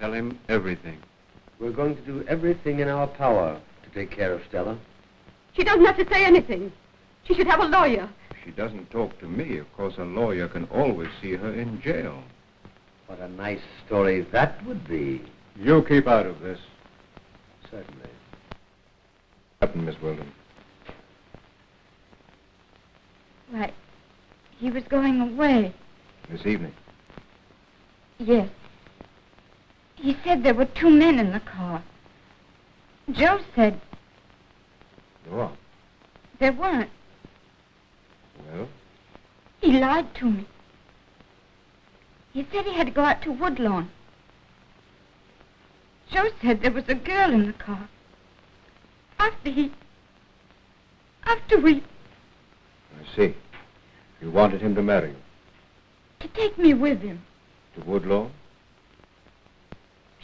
Tell him everything. We're going to do everything in our power to take care of Stella. She doesn't have to say anything. She should have a lawyer. She doesn't talk to me. Of course, a lawyer can always see her in jail. What a nice story that would be. You keep out of this. Certainly. What happened, Miss Weldon? Why, he was going away. This evening. Yes. He said there were 2 men in the car. Joe said Go on. there weren't. Well? He lied to me. He said he had to go out to Woodlawn. Joe said there was a girl in the car. After we... I see. You wanted him to marry you. to take me with him. To Woodlawn?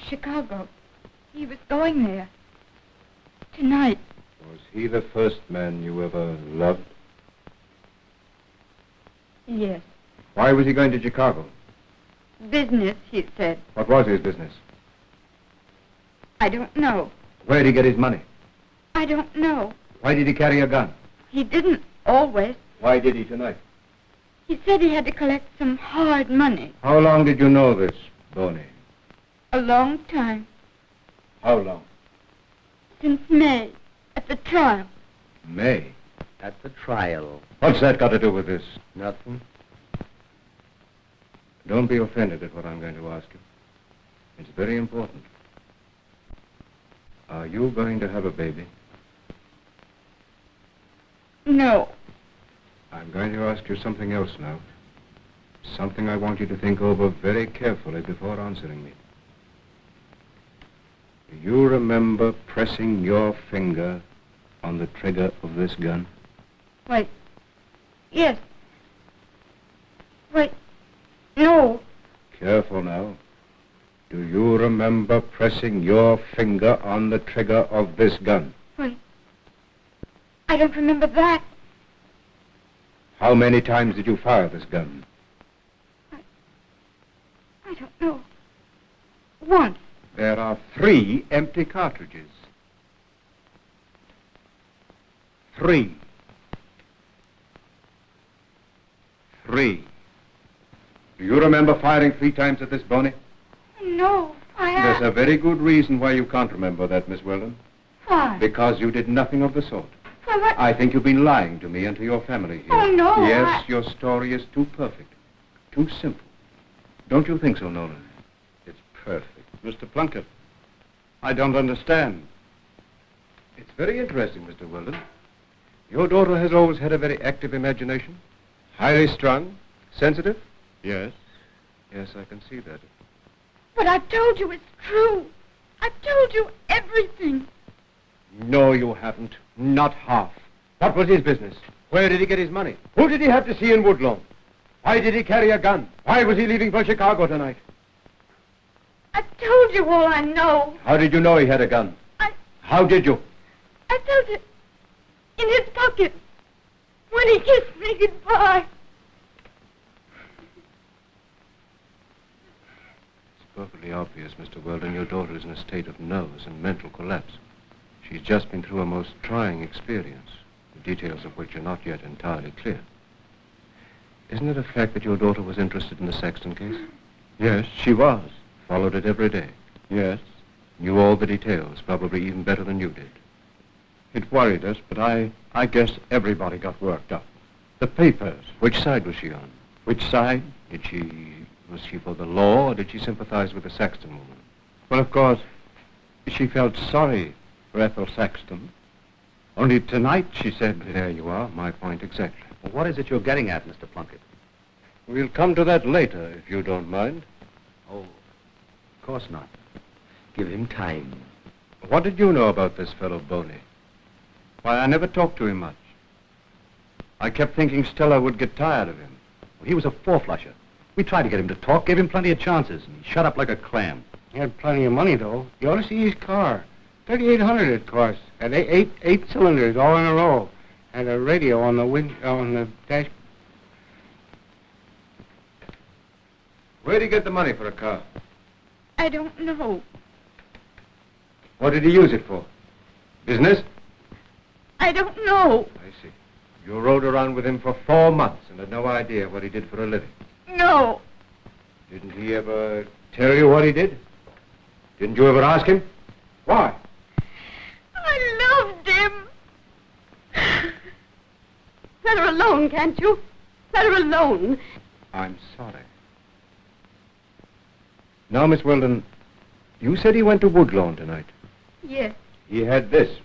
Chicago. He was going there. Tonight. Was he the first man you ever loved? Yes. Why was he going to Chicago? Business, he said. What was his business? I don't know. Where did he get his money? I don't know. Why did he carry a gun? He didn't always. Why did he tonight? He said he had to collect some hard money. How long did you know this, Boney? A long time. How long? Since May, at the trial. May. At the trial. What's that got to do with this? Nothing. Don't be offended at what I'm going to ask you. It's very important. Are you going to have a baby? No. I'm going to ask you something else now. Something I want you to think over very carefully before answering me. Do you remember pressing your finger on the trigger of this gun? Wait. Yes. Wait. No. Careful now. Do you remember pressing your finger on the trigger of this gun? Wait. I don't remember that. How many times did you fire this gun? I don't know. Once. There are 3 empty cartridges. 3. 3. Do you remember firing 3 times at this, Boney? No, There's a very good reason why you can't remember that, Miss Weldon. Why? Because you did nothing of the sort. Why, what? I think you've been lying to me and to your family here. Oh, no, Yes, your story is too perfect. Too simple. Don't you think so, Nolan? It's perfect. Mr. Plunkett, I don't understand. It's very interesting, Mr. Weldon. Your daughter has always had a very active imagination. Highly strung. Sensitive? Yes. Yes, I can see that. But I've told you it's true. I've told you everything. No, you haven't. Not half. What was his business? Where did he get his money? Who did he have to see in Woodlawn? Why did he carry a gun? Why was he leaving for Chicago tonight? I've told you all I know. How did you know he had a gun? How did you? I felt it in his pocket when he kissed me goodbye. It's perfectly obvious, Mr. Weldon, your daughter is in a state of nervous and mental collapse. She's just been through a most trying experience, the details of which are not yet entirely clear. Isn't it a fact that your daughter was interested in the Saxton case? Yes, she was. Followed it every day? Yes. Knew all the details, probably even better than you did. It worried us, but I guess everybody got worked up. The papers. Which side was she on? Which side? Was she for the law, or did she sympathize with the Saxton woman? Well, of course, she felt sorry for Ethel Saxton. Only tonight, she said... There you are, my point exactly. Well, what is it you're getting at, Mr. Plunkett? We'll come to that later, if you don't mind. Oh, of course not. Give him time. What did you know about this fellow, Boney? Why, I never talked to him much. I kept thinking Stella would get tired of him. Well, he was a four-flusher. We tried to get him to talk, gave him plenty of chances, and he shut up like a clam. He had plenty of money, though. You ought to see his car. $3,800 it cost. Had eight cylinders all in a row. Had a radio on the dash. Where'd he get the money for a car? I don't know. What did he use it for? Business? I don't know. I see. You rode around with him for 4 months and had no idea what he did for a living. No. Didn't he ever tell you what he did? Didn't you ever ask him? Why? I loved him. Let her alone, can't you? Let her alone. I'm sorry. Now, Miss Weldon, you said he went to Woodlawn tonight. Yes. He had this.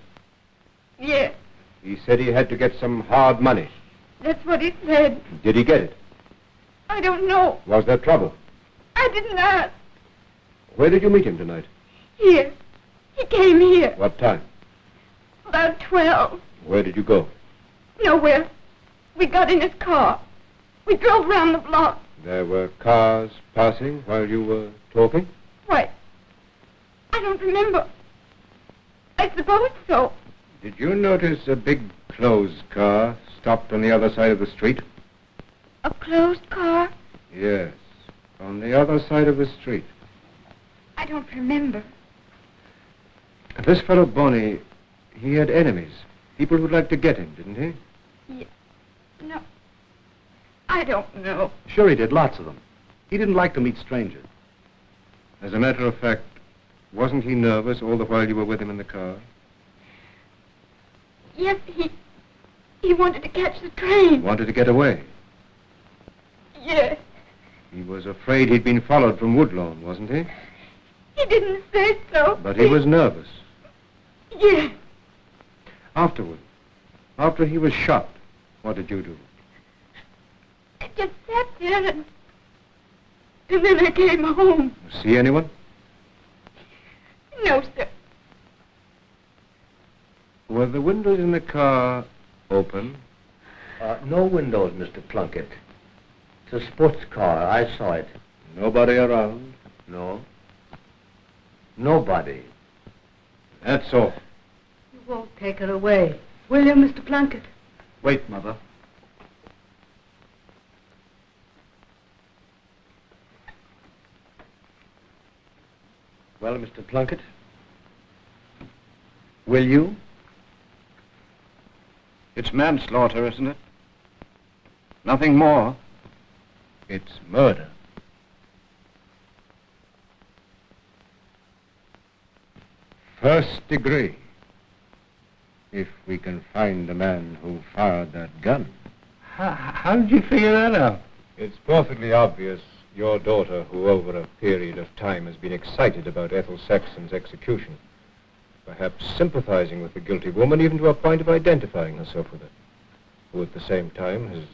Yes. He said he had to get some hard money. That's what he said. Did he get it? I don't know. Was there trouble? I didn't ask. Where did you meet him tonight? Here. He came here. What time? About 12. Where did you go? Nowhere. We got in his car. We drove round the block. There were cars passing while you were talking? Why? I don't remember. I suppose so. Did you notice a big closed car stopped on the other side of the street? A closed car? Yes, on the other side of the street. I don't remember. This fellow Bonnie, he had enemies. People who'd like to get him, didn't he? No. I don't know. Sure he did, lots of them. He didn't like to meet strangers. As a matter of fact, wasn't he nervous all the while you were with him in the car? Yes, he wanted to catch the train. Wanted to get away? Yes. He was afraid he'd been followed from Woodlawn, wasn't he? He didn't say so. But he was nervous. Yes. Afterward, after he was shot, what did you do? I just sat there and then I came home. See anyone? No, sir. Were the windows in the car open? No windows, Mr. Plunkett. It's a sports car. I saw it. Nobody around? No. Nobody. That's all. You won't take her away, will you, Mr. Plunkett? Wait, Mother. Well, Mr. Plunkett, will you? It's manslaughter, isn't it? Nothing more. It's murder. First degree. If we can find the man who fired that gun. How did you figure that out? It's perfectly obvious your daughter, who over a period of time has been excited about Ethel Saxton's execution, perhaps sympathizing with the guilty woman even to a point of identifying herself with her, who at the same time has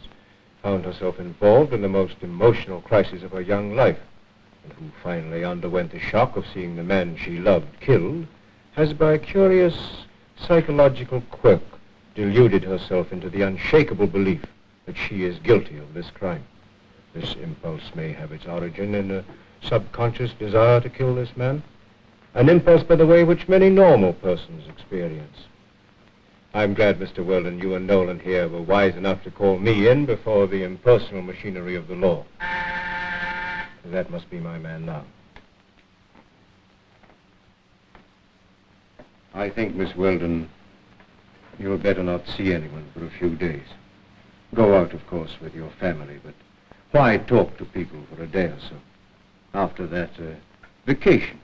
found herself involved in the most emotional crisis of her young life, and who finally underwent the shock of seeing the man she loved killed, has by a curious psychological quirk deluded herself into the unshakable belief that she is guilty of this crime. This impulse may have its origin in a subconscious desire to kill this man, an impulse, by the way, which many normal persons experience. I'm glad, Mr. Weldon, you and Nolan here were wise enough to call me in before the impersonal machinery of the law. That must be my man now. I think, Miss Weldon, you'll better not see anyone for a few days. Go out, of course, with your family, but why talk to people for a day or so? After that, vacation.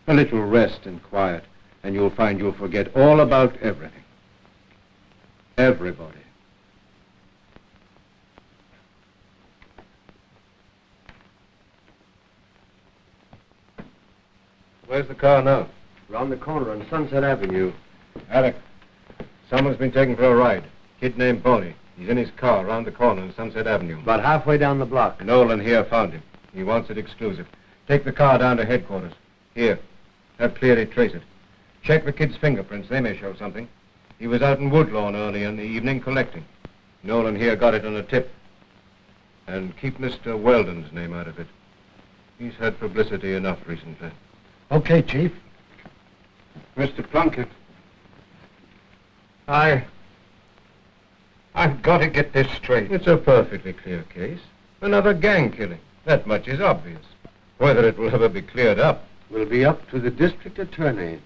A little rest and quiet, and you'll find you'll forget all about everything. Everybody. Where's the car now? Round the corner on Sunset Avenue. Alec, someone's been taken for a ride. Kid named Boney. He's in his car around the corner on Sunset Avenue. About halfway down the block. Nolan here found him. He wants it exclusive. Take the car down to headquarters. Here. Have Cleary trace it. Check the kid's fingerprints. They may show something. He was out in Woodlawn early in the evening collecting. Nolan here got it on a tip. And keep Mr. Weldon's name out of it. He's had publicity enough recently. Okay, Chief. Mr. Plunkett. I've got to get this straight. It's a perfectly clear case. Another gang killing. That much is obvious. Whether it will ever be cleared up Will be up to the district attorney.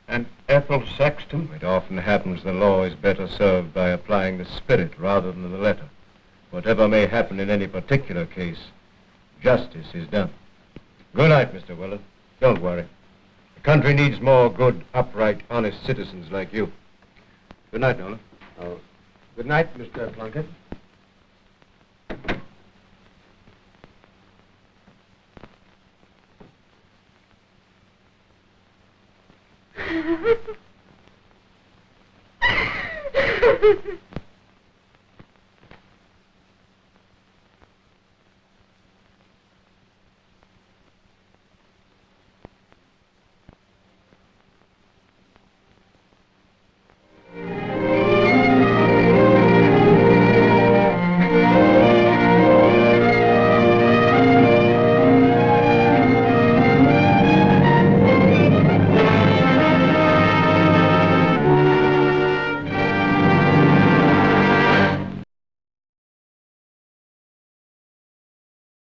And Ethel Saxton? It often happens the law is better served by applying the spirit rather than the letter. Whatever may happen in any particular case, justice is done. Good night, Mr. Willard. Don't worry. The country needs more good, upright, honest citizens like you. Good night, Nolan. Oh. Good night, Mr. Plunkett. Ha ha ha.